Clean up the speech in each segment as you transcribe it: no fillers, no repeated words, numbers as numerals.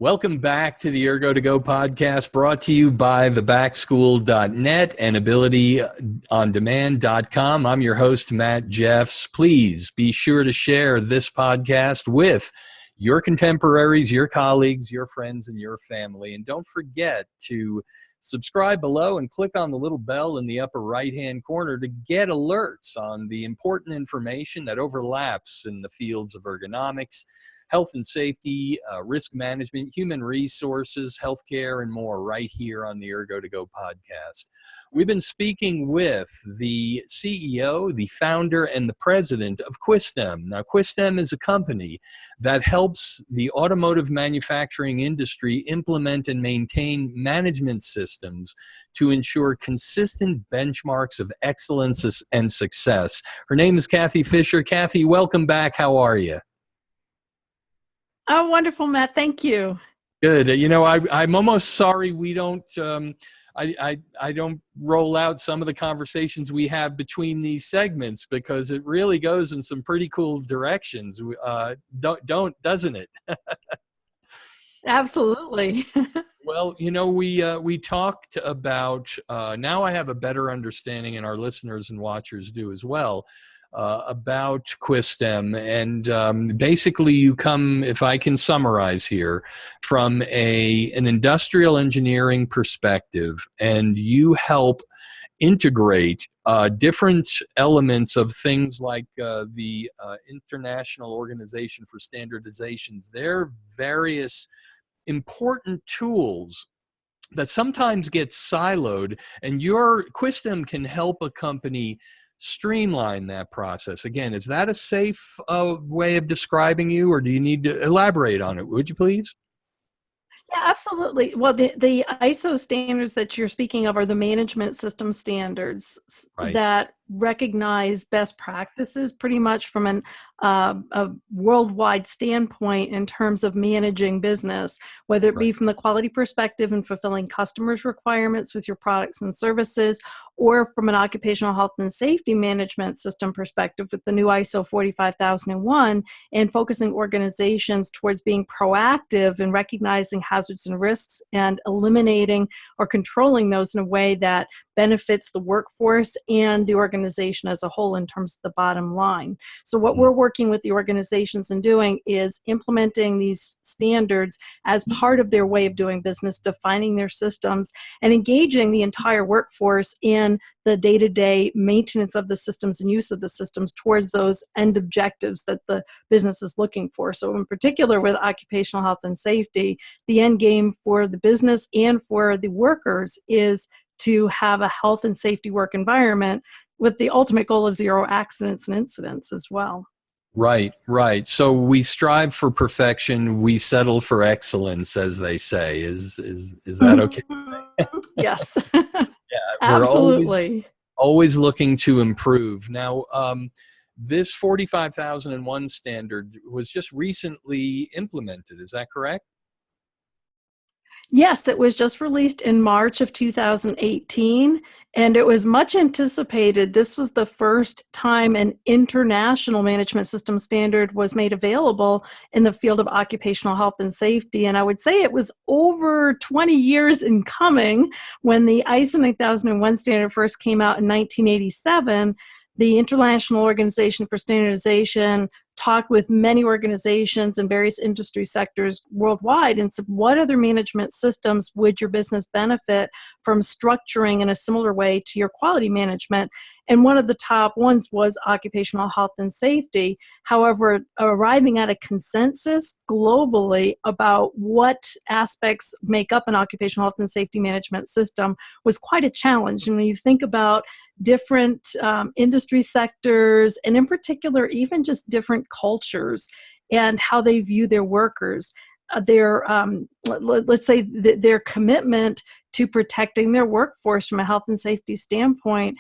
Welcome back to the Ergo2go podcast, brought to you by thebackschool.net and abilityondemand.com. I'm your host, Matt Jeffs. Please be sure to share this podcast with your contemporaries, your colleagues, your friends, and your family. And don't forget to subscribe below and click on the little bell in the upper right-hand corner to get alerts on the important information that overlaps in the fields of ergonomics, health and safety, risk management, human resources, healthcare, and more right here on the Ergo2go podcast. We've been speaking with the CEO, the founder, and the president of Quistem. Now, Quistem is a company that helps the automotive manufacturing industry implement and maintain management systems to ensure consistent benchmarks of excellence and success. Her name is Cathy Fisher. Cathy, welcome back. How are you? Oh, wonderful, Matt. Thank you. Good. You know, I'm almost sorry we don't. I don't roll out some of the conversations we have between these segments because it really goes in some pretty cool directions. Doesn't it? Absolutely. Well, you know, we talked about. Now I have a better understanding, and our listeners and watchers do as well. About Quistem, and basically you come, if I can summarize here, from an industrial engineering perspective, and you help integrate different elements of things like the International Organization for Standardizations, their various important tools that sometimes get siloed, and your Quistem can help a company streamline that process. Again, is that a safe way of describing you, or do you need to elaborate on it? Would you please? Yeah, absolutely. Well, the ISO standards that you're speaking of are the management system standards Right. that recognize best practices pretty much from a worldwide standpoint in terms of managing business, whether it be Right. from the quality perspective and fulfilling customers' requirements with your products and services, or from an occupational health and safety management system perspective with the new ISO 45001 and focusing organizations towards being proactive in recognizing hazards and risks and eliminating or controlling those in a way that benefits the workforce and the organization as a whole in terms of the bottom line. So what we're working with the organizations and doing is implementing these standards as part of their way of doing business, defining their systems, and engaging the entire workforce in the day-to-day maintenance of the systems and use of the systems towards those end objectives that the business is looking for. So in particular with occupational health and safety, the end game for the business and for the workers is to have a health and safety work environment with the ultimate goal of zero accidents and incidents as well. Right, right. So we strive for perfection, we settle for excellence, as they say. Is that okay? Yes. Yeah, we're Absolutely. always looking to improve. Now, this 45,001 standard was just recently implemented. Is that correct? Yes, it was just released in March of 2018, and it was much anticipated. This was the first time an international management system standard was made available in the field of occupational health and safety. And I would say it was over 20 years in coming. When the ISO 9001 standard first came out in 1987, the International Organization for Standardization talked with many organizations in various industry sectors worldwide and said, what other management systems would your business benefit from structuring in a similar way to your quality management? And one of the top ones was occupational health and safety. However, arriving at a consensus globally about what aspects make up an occupational health and safety management system was quite a challenge. And when you think about different industry sectors, and in particular, even just different cultures and how they view their workers, let's say their commitment to protecting their workforce from a health and safety standpoint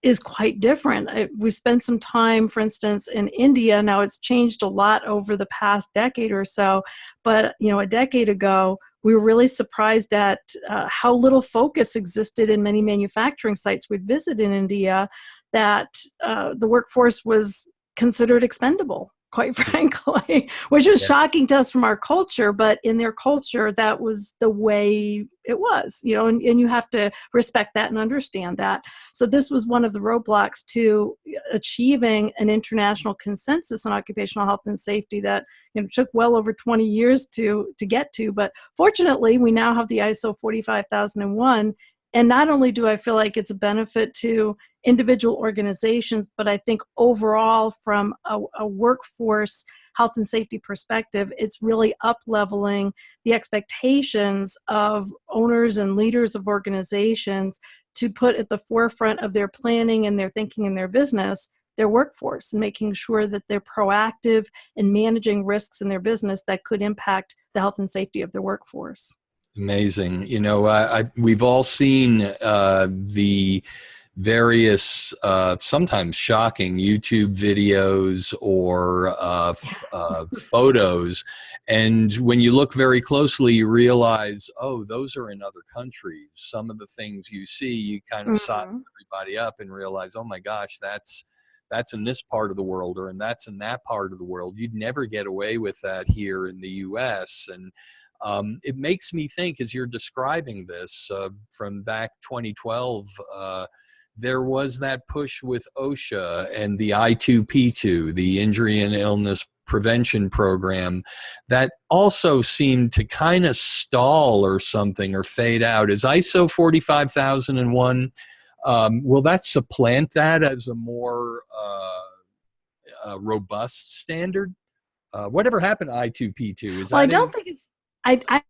is quite different. We spent some time, for instance, in India. Now it's changed a lot over the past decade or so, but a decade ago, we were really surprised at how little focus existed in many manufacturing sites we'd visit in India, that the workforce was considered expendable, quite frankly, which was Yeah. shocking to us from our culture, but in their culture, that was the way it was, and you have to respect that and understand that. So this was one of the roadblocks to achieving an international consensus on occupational health and safety that took well over 20 years to get to. But fortunately, we now have the ISO 45001. And not only do I feel like it's a benefit to individual organizations, but I think overall from a workforce health and safety perspective, it's really up-leveling the expectations of owners and leaders of organizations to put at the forefront of their planning and their thinking and their business, their workforce, and making sure that they're proactive in managing risks in their business that could impact the health and safety of their workforce. Amazing. We've all seen the various, sometimes shocking YouTube videos or photos. And when you look very closely, you realize, oh, those are in other countries. Some of the things you see, you kind of soften everybody up and realize, oh my gosh, that's in this part of the world, and that's in that part of the world. You'd never get away with that here in the US. And it makes me think, as you're describing this, from back 2012, there was that push with OSHA and the I2P2, the Injury and Illness Prevention Program, that also seemed to kind of stall or something or fade out. Is ISO 45001, will that supplant that as a more robust standard? Whatever happened to I2P2? Is Well, I that don't in? think it's. I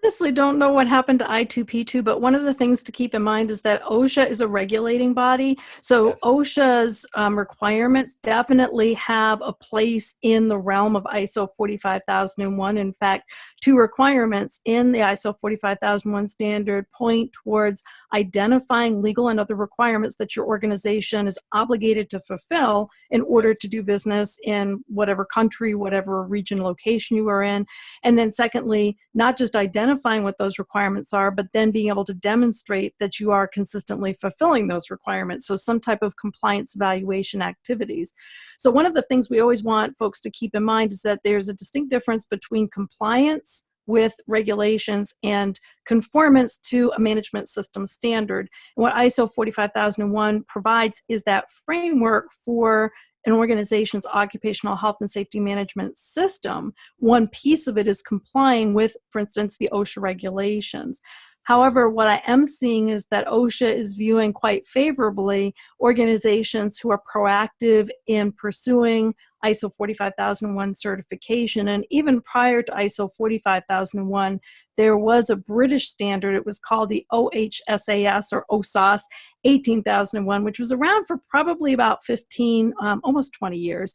honestly don't know what happened to I2P2, but one of the things to keep in mind is that OSHA is a regulating body. So Yes. OSHA's requirements definitely have a place in the realm of ISO 45001. In fact, two requirements in the ISO 45001 standard point towards identifying legal and other requirements that your organization is obligated to fulfill in order to do business in whatever country, whatever region, location you are in. And then secondly, not just identifying what those requirements are, but then being able to demonstrate that you are consistently fulfilling those requirements. So some type of compliance evaluation activities. So one of the things we always want folks to keep in mind is that there's a distinct difference between compliance with regulations and conformance to a management system standard. And what ISO 45001 provides is that framework for an organization's occupational health and safety management system. One piece of it is complying with, for instance, the OSHA regulations. However, what I am seeing is that OSHA is viewing quite favorably organizations who are proactive in pursuing ISO 45001 certification. And even prior to ISO 45001, there was a British standard. It was called the OHSAS or OSAS 18001, which was around for probably about 15, almost 20 years.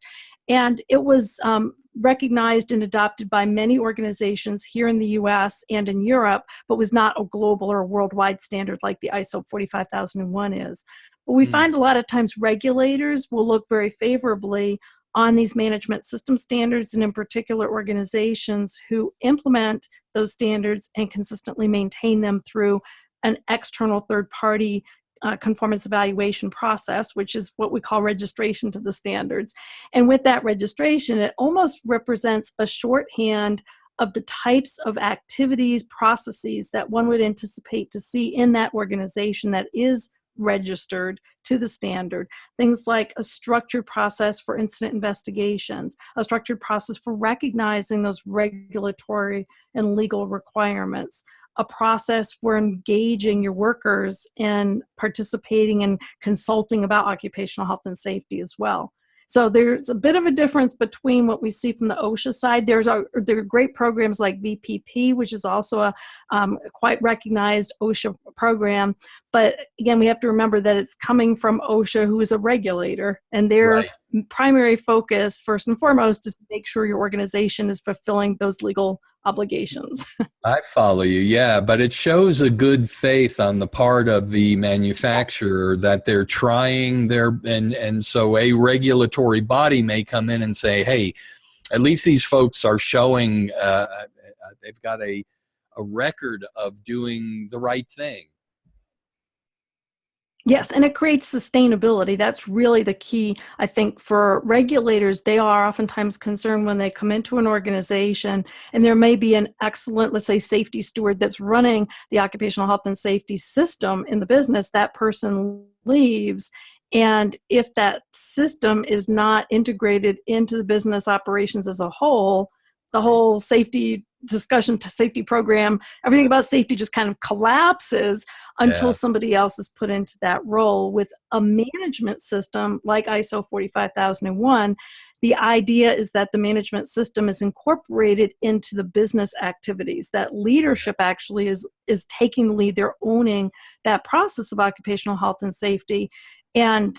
And it was recognized and adopted by many organizations here in the US and in Europe, but was not a global or a worldwide standard like the ISO 45001 is. But we find a lot of times regulators will look very favorably on these management system standards, and in particular organizations who implement those standards and consistently maintain them through an external third-party conformance evaluation process, which is what we call registration to the standards. And with that registration, it almost represents a shorthand of the types of activities, processes that one would anticipate to see in that organization that is registered to the standard. Things like a structured process for incident investigations, a structured process for recognizing those regulatory and legal requirements, a process for engaging your workers and participating and consulting about occupational health and safety as well. So there's a bit of a difference between what we see from the OSHA side. There are great programs like VPP, which is also a quite recognized OSHA program. But again, we have to remember that it's coming from OSHA, who is a regulator, and their primary focus, first and foremost, is to make sure your organization is fulfilling those legal obligations. I follow you, yeah, but it shows a good faith on the part of the manufacturer that they're trying their, and so a regulatory body may come in and say, hey, at least these folks are showing they've got a record of doing the right thing. Yes, and it creates sustainability. That's really the key, I think, for regulators. They are oftentimes concerned when they come into an organization and there may be an excellent, let's say, safety steward that's running the occupational health and safety system in the business. That person leaves. And if that system is not integrated into the business operations as a whole, the whole safety discussion to safety program, everything about safety just kind of collapses until Yeah. somebody else is put into that role. With a management system like ISO 45001, the idea is that the management system is incorporated into the business activities, that leadership actually is taking the lead, they're owning that process of occupational health and safety. And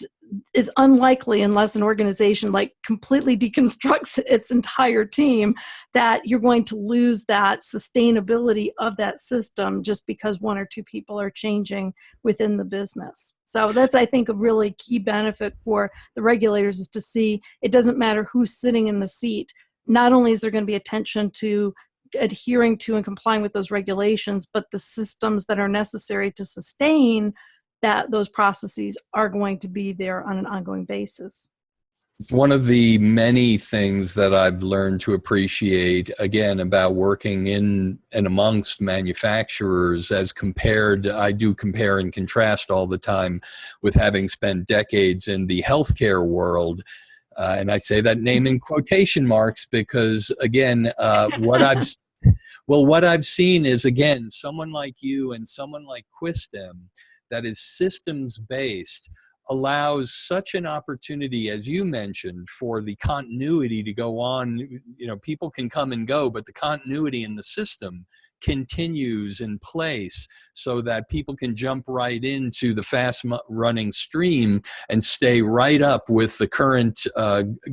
it's unlikely, unless an organization like completely deconstructs its entire team, that you're going to lose that sustainability of that system just because one or two people are changing within the business. So that's, I think, a really key benefit for the regulators, is to see it doesn't matter who's sitting in the seat. Not only is there going to be attention to adhering to and complying with those regulations, but the systems that are necessary to sustain that those processes are going to be there on an ongoing basis. One of the many things that I've learned to appreciate, again, about working in and amongst manufacturers, as compared, I do compare and contrast all the time with having spent decades in the healthcare world. And I say that name in quotation marks because, again, what I've seen is, again, someone like you and someone like Quistem that is systems based allows such an opportunity, as you mentioned, for the continuity to go on. You know, people can come and go, but the continuity in the system continues in place so that people can jump right into the fast running stream and stay right up with the current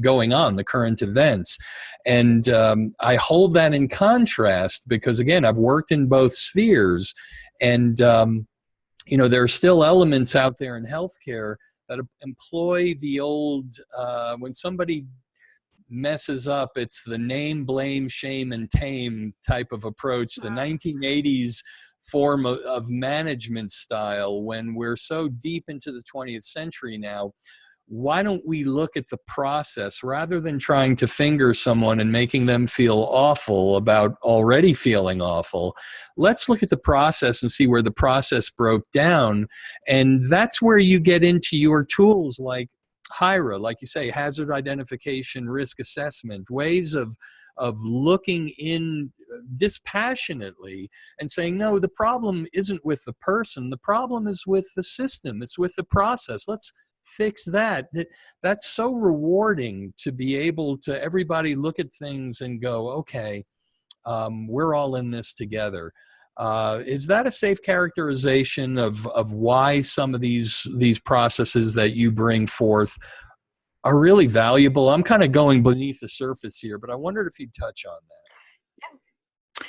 going on, the current events. And I hold that in contrast because, again, I've worked in both spheres, and you know, there are still elements out there in healthcare that employ the old, when somebody messes up, it's the name, blame, shame, and tame type of approach, the 1980s form of management style. When we're so deep into the 20th century now, why don't we look at the process rather than trying to finger someone and making them feel awful about already feeling awful? Let's look at the process and see where the process broke down. And that's where you get into your tools like HIRA, like you say, hazard identification, risk assessment, ways of looking in dispassionately and saying, no, the problem isn't with the person. The problem is with the system. It's with the process. Let's fix that. That's so rewarding to be able to everybody look at things and go, okay, we're all in this together. Is that a safe characterization of why some of these processes that you bring forth are really valuable? I'm kind of going beneath the surface here, but I wondered if you'd touch on that.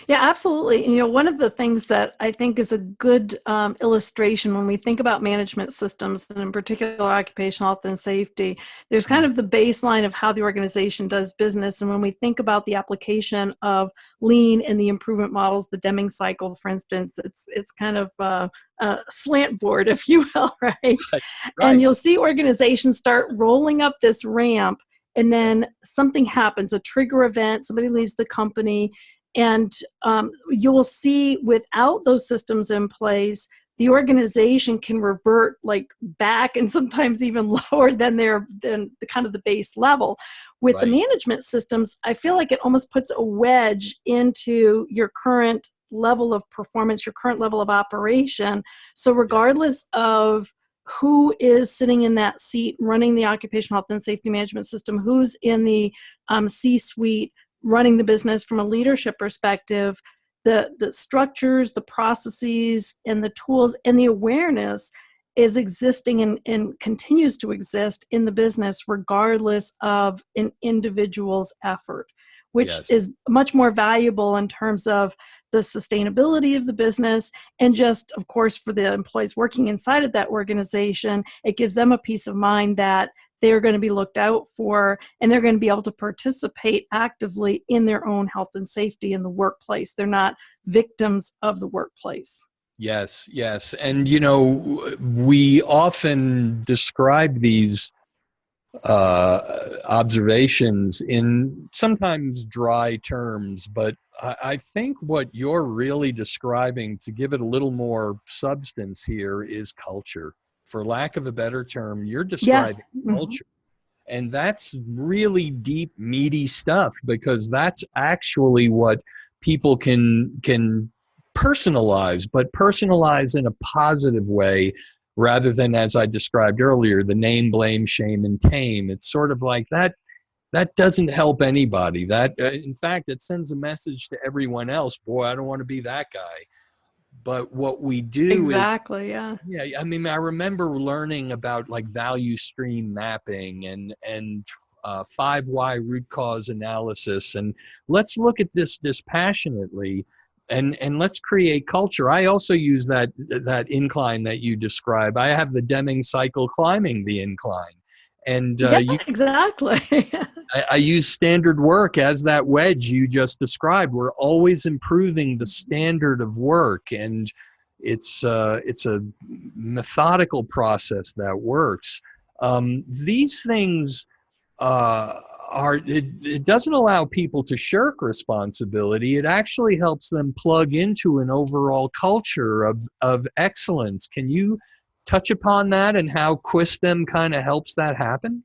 Yeah, absolutely. You know, one of the things that I think is a good illustration when we think about management systems, and in particular occupational health and safety, there's kind of the baseline of how the organization does business. And when we think about the application of lean and the improvement models, the Deming cycle, for instance, it's kind of a slant board, if you will, right? Right. And you'll see organizations start rolling up this ramp, and then something happens, a trigger event, somebody leaves the company. And you will see without those systems in place, the organization can revert like back and sometimes even lower than the kind of the base level. With the management systems, I feel like it almost puts a wedge into your current level of performance, your current level of operation. So regardless of who is sitting in that seat running the occupational health and safety management system, who's in the C-suite running the business from a leadership perspective, the structures, the processes, and the tools and the awareness is existing and continues to exist in the business regardless of an individual's effort, which is much more valuable in terms of the sustainability of the business. And just, of course, for the employees working inside of that organization, it gives them a peace of mind that they're going to be looked out for, and they're going to be able to participate actively in their own health and safety in the workplace. They're not victims of the workplace. Yes, yes. And, you know, we often describe these observations in sometimes dry terms, but I think what you're really describing, to give it a little more substance here, is culture. For lack of a better term, you're describing Yes. Mhm. culture. And that's really deep, meaty stuff, because that's actually what people can personalize, but personalize in a positive way rather than, as I described earlier, the name, blame, shame, and tame. It's sort of like that doesn't help anybody. That in fact, it sends a message to everyone else. Boy, I don't want to be that guy. But what we do is, Exactly. Yeah. yeah, I mean, I remember learning about like value stream mapping and 5 why root cause analysis, and let's look at this dispassionately, and let's create culture. I also use that incline that you describe. I have the Deming cycle climbing the incline, and Yeah, exactly. I use standard work as that wedge you just described. We're always improving the standard of work, and it's a methodical process that works. These things it doesn't allow people to shirk responsibility. It actually helps them plug into an overall culture of excellence. Can you touch upon that and how Quistem kind of helps that happen?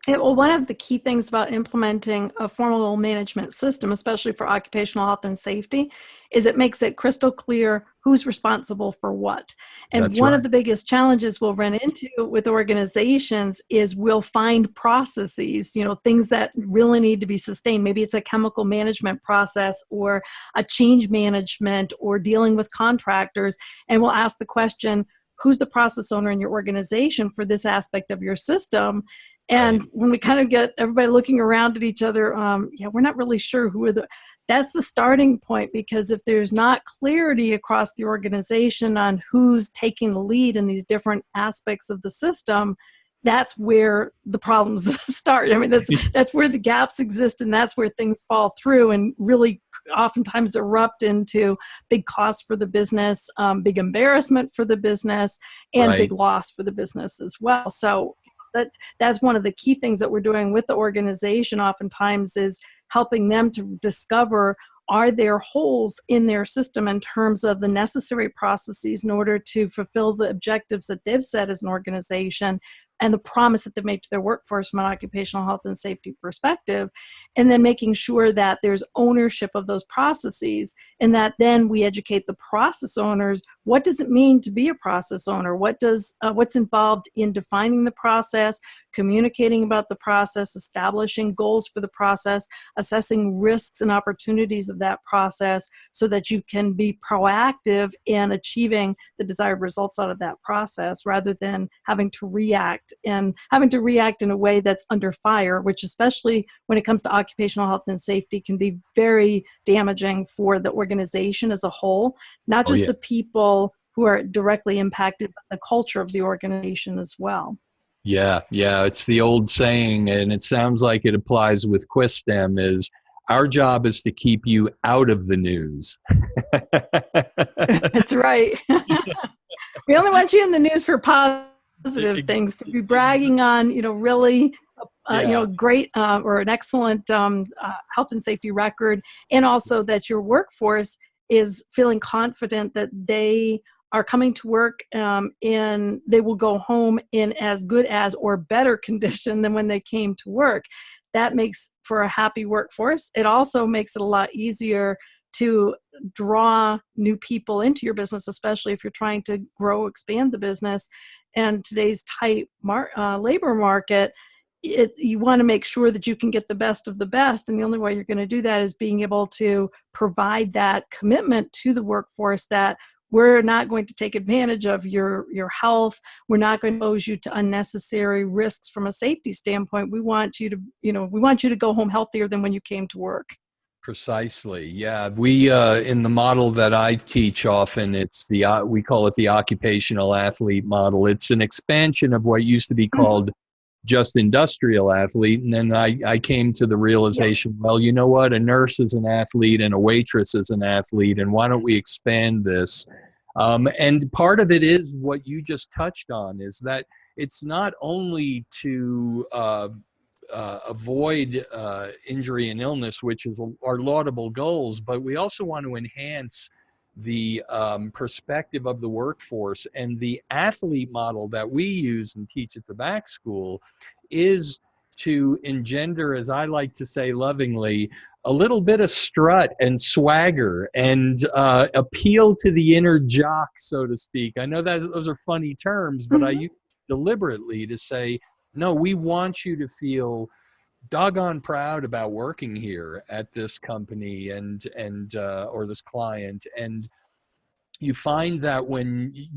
Well, one of the key things about implementing a formal management system, especially for occupational health and safety, is it makes it crystal clear who's responsible for what. And That's one of right. the biggest challenges we'll run into with organizations is we'll find processes, things that really need to be sustained. Maybe it's a chemical management process or a change management or dealing with contractors. And we'll ask the question, who's the process owner in your organization for this aspect of your system? Right. And when we kind of get everybody looking around at each other, yeah, we're not really sure who are the. That's the starting point, because if there's not clarity across the organization on who's taking the lead in these different aspects of the system, that's where the problems start. I mean, that's where the gaps exist, and that's where things fall through and really oftentimes erupt into big costs for the business, big embarrassment for the business, and big Right. loss for the business as well. So that's one of the key things that we're doing with the organization oftentimes, is helping them to discover, are there holes in their system in terms of the necessary processes in order to fulfill the objectives that they've set as an organization and the promise that they've made to their workforce from an occupational health and safety perspective, and then making sure that there's ownership of those processes, and that then we educate the process owners. What does it mean to be a process owner? What's involved in defining the process, communicating about the process, establishing goals for the process, assessing risks and opportunities of that process, so that you can be proactive in achieving the desired results out of that process, rather than having to react in a way that's under fire, which, especially when it comes to occupational health and safety, can be very damaging for the organization as a whole, not Oh just yeah. the people who are directly impacted, but the culture of the organization as well. Yeah, yeah, it's the old saying, and it sounds like it applies with Quistem, is our job is to keep you out of the news. That's right. We only want you in the news for positive things, to be bragging on, really, Yeah, great or an excellent health and safety record, and also that your workforce is feeling confident that they are coming to work, and they will go home in as good as or better condition than when they came to work. That makes for a happy workforce. It also makes it a lot easier to draw new people into your business, especially if you're trying to grow, expand the business. And today's tight labor market, you want to make sure that you can get the best of the best. And the only way you're going to do that is being able to provide that commitment to the workforce that we're not going to take advantage of your health. We're not going to expose you to unnecessary risks from a safety standpoint. We want you to, we want you to go home healthier than when you came to work. precisely. Yeah, we in the model that I teach often, it's we call it the occupational athlete model. It's an expansion of what used to be Mhm. called just industrial athlete. And then I came to the realization, well, you know what? A nurse is an athlete and a waitress is an athlete. And why don't we expand this? And part of it is what you just touched on, is that it's not only to avoid injury and illness, which is our laudable goals, but we also want to enhance the perspective of the workforce. And the athlete model that we use and teach at the back school is to engender, as I like to say lovingly, a little bit of strut and swagger and appeal to the inner jock, so to speak. I know that those are funny terms, but I use deliberately to say, no, we want you to feel doggone proud about working here at this company and or this client. And you find that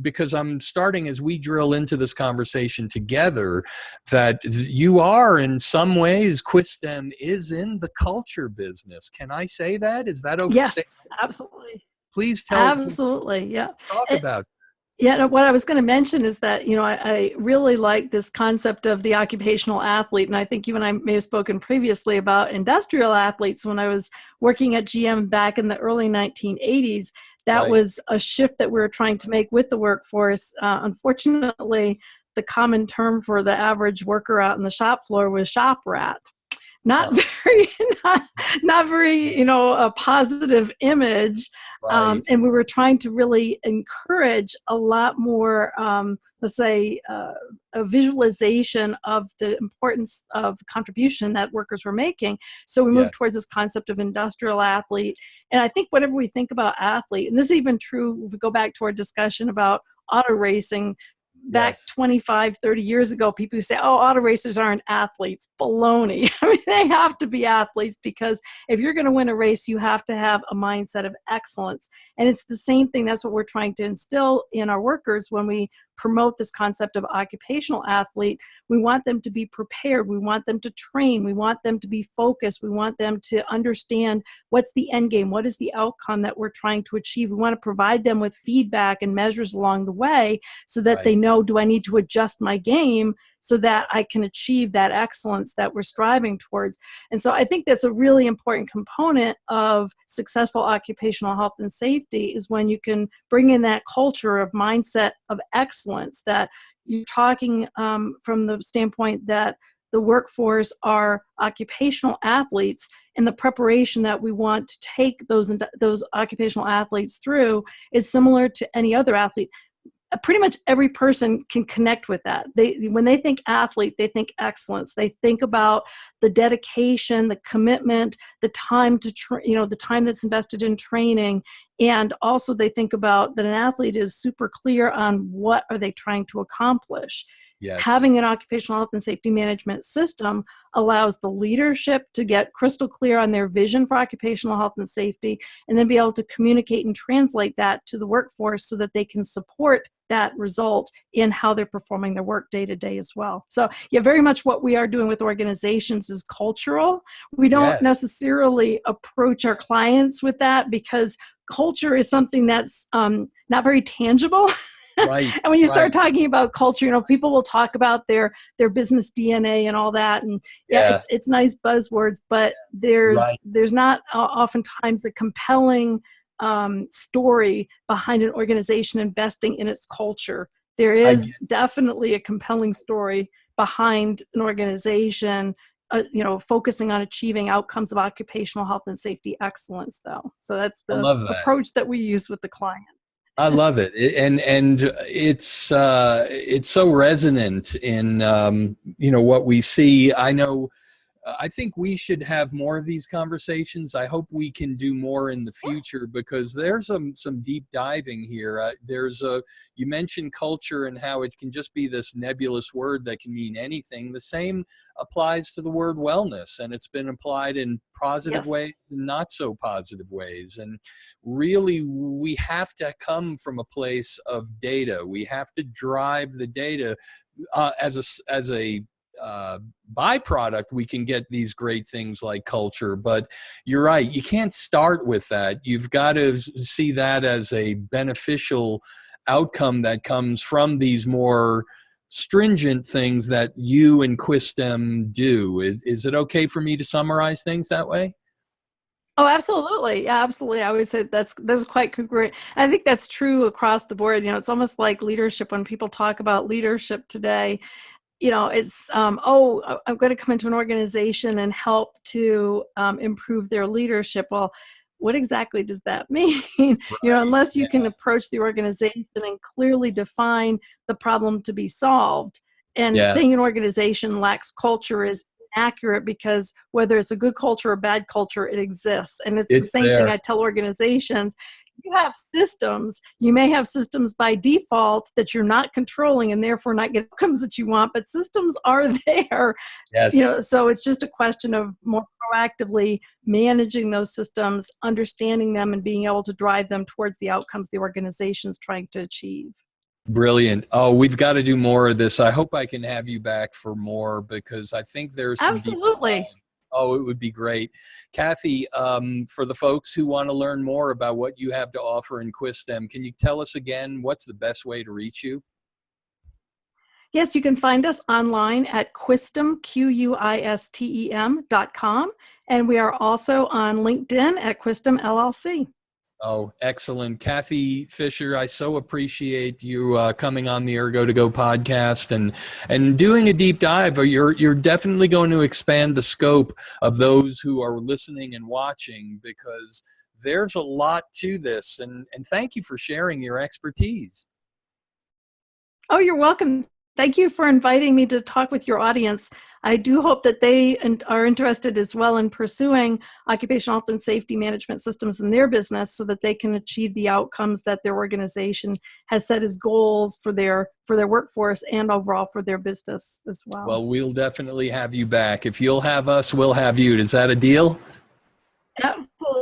because I'm starting, as we drill into this conversation together, that you are in some ways, Quistem is in the culture business. Can I say that? Is that okay? Yes, absolutely. Please Absolutely, yeah. Talk about. Yeah, no, what I was going to mention is that, I really like this concept of the occupational athlete. And I think you and I may have spoken previously about industrial athletes when I was working at GM back in the early 1980s. That was a shift that we were trying to make with the workforce. Unfortunately, the common term for the average worker out in the shop floor was shop rat. Not very, a positive image. And we were trying to really encourage a lot more, let's say, a visualization of the importance of contribution that workers were making. So we moved towards this concept of industrial athlete. And I think whenever we think about athlete, and this is even true if we go back to our discussion about auto racing, back 25, 30 years ago, people who say, oh, auto racers aren't athletes. Baloney. I mean, they have to be athletes, because if you're going to win a race, you have to have a mindset of excellence. And it's the same thing. That's what we're trying to instill in our workers when we promote this concept of occupational athlete. We want them to be prepared. We want them to train. We want them to be focused. We want them to understand what's the end game. What is the outcome that we're trying to achieve? We want to provide them with feedback and measures along the way so that they know, do I need to adjust my game so that I can achieve that excellence that we're striving towards? And so I think that's a really important component of successful occupational health and safety, is when you can bring in that culture of mindset of excellence, that you're talking from the standpoint that the workforce are occupational athletes, and the preparation that we want to take those occupational athletes through is similar to any other athlete. Pretty much every person can connect with that. When they think athlete, they think excellence. They think about the dedication, the commitment, the time the time that's invested in training, and also they think about that an athlete is super clear on what are they trying to accomplish. Having an occupational health and safety management system allows the leadership to get crystal clear on their vision for occupational health and safety, and then be able to communicate and translate that to the workforce so that they can support that result in how they're performing their work day to day as well. So very much what we are doing with organizations is cultural. We don't necessarily approach our clients with that, because culture is something that's not very tangible. And when you start talking about culture, people will talk about their business DNA and all that, and it's nice buzzwords, but there's not oftentimes a compelling story behind an organization investing in its culture. There is definitely a compelling story behind an organization focusing on achieving outcomes of occupational health and safety excellence, though. So that's the approach that we use with the client. I love it. And it's so resonant in what we see. I think we should have more of these conversations. I hope we can do more in the future, because there's some deep diving here. You mentioned culture and how it can just be this nebulous word that can mean anything. The same applies to the word wellness, and it's been applied in positive ways and not so positive ways. And really, we have to come from a place of data. We have to drive the data as a byproduct. We can get these great things like culture, but you're right, you can't start with that. You've got to see that as a beneficial outcome that comes from these more stringent things that you and Quistem do. Is it okay for me to summarize things that way? Oh, absolutely. Yeah, absolutely. I would say that's quite congruent. I think that's true across the board. It's almost like leadership. When people talk about leadership today, it's I'm going to come into an organization and help to improve their leadership. Well, what exactly does that mean? Right. Unless Yeah. you can approach the organization and clearly define the problem to be solved. And Yeah. saying an organization lacks culture is accurate, because whether it's a good culture or bad culture, it exists. And it's the It's same thing there. I tell organizations. You have systems. You may have systems by default that you're not controlling and therefore not get outcomes that you want, but systems are there. Yes. So it's just a question of more proactively managing those systems, understanding them, and being able to drive them towards the outcomes the organization is trying to achieve. Brilliant. Oh, we've got to do more of this. I hope I can have you back for more, because I think there's some deep. Absolutely. Oh, it would be great. Cathy, for the folks who want to learn more about what you have to offer in Quistem, can you tell us again what's the best way to reach you? Yes, you can find us online at Quistem, Quistem.com. And we are also on LinkedIn at Quistem LLC. Oh, excellent. Cathy Fisher, I so appreciate you coming on the Ergo2go podcast and doing a deep dive. You're definitely going to expand the scope of those who are listening and watching, because there's a lot to this. And thank you for sharing your expertise. Oh, you're welcome. Thank you for inviting me to talk with your audience. I do hope that they are interested as well in pursuing occupational health and safety management systems in their business, so that they can achieve the outcomes that their organization has set as goals for their workforce and overall for their business as well. Well, we'll definitely have you back. If you'll have us, we'll have you. Is that a deal? Absolutely.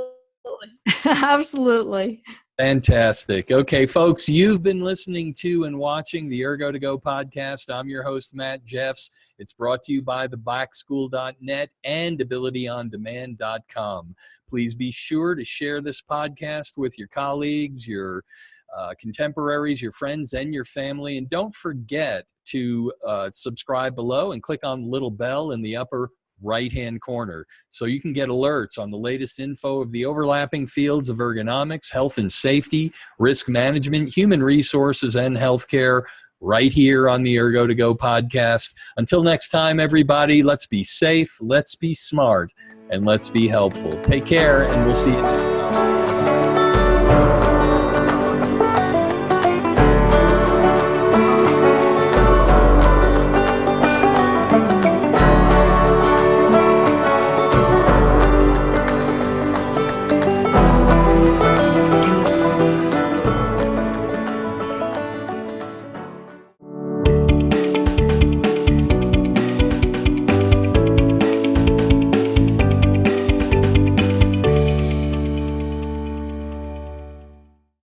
Absolutely. Fantastic. Okay, folks, you've been listening to and watching the Ergo2go podcast. I'm your host, Matt Jeffs. It's brought to you by theblackschool.net and abilityondemand.com. Please be sure to share this podcast with your colleagues, your contemporaries, your friends, and your family. And don't forget to subscribe below and click on the little bell in the upper right-hand corner, so you can get alerts on the latest info of the overlapping fields of ergonomics, health and safety, risk management, human resources, and healthcare, right here on the Ergo2go podcast. Until next time, everybody, let's be safe, let's be smart, and let's be helpful. Take care, and we'll see you next time.